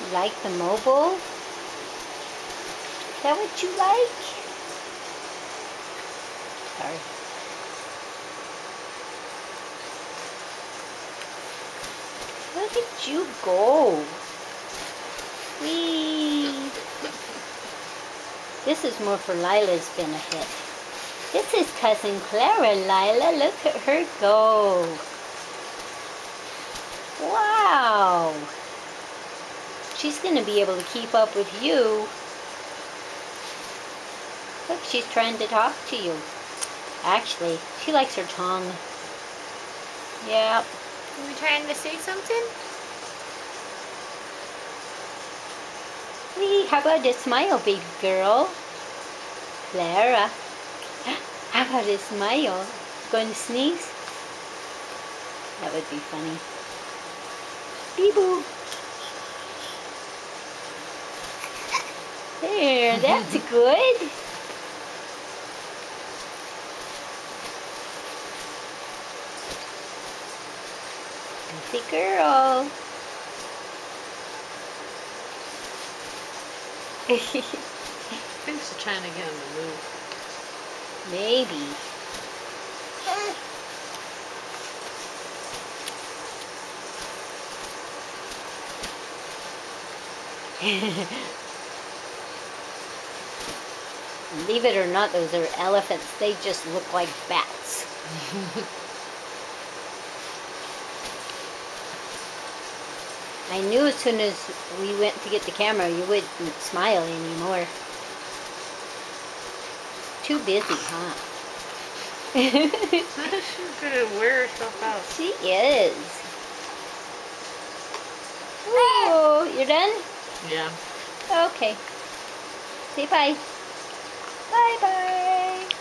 You like the mobile? Is that what you like? Sorry. Look at you go. Whee! This is more for Lila's benefit. This is Cousin Clara, Lila. Look at her go. Wow. She's going to be able to keep up with you. Look, she's trying to talk to you. Actually, she likes her tongue. Yeah. Are we trying to say something? Wee, how about a smile, baby girl? Clara. How about a smile? Going to sneeze? That would be funny. Beep-boop. There, that's good. Easy girl. I think she's trying to get him to move. Maybe. Believe it or not, those are elephants. They just look like bats. I knew as soon as we went to get the camera, you wouldn't smile anymore. Too busy, huh? She's gonna wear herself out. She is. Oh, you're done? Yeah. Okay. Say bye. Bye-bye.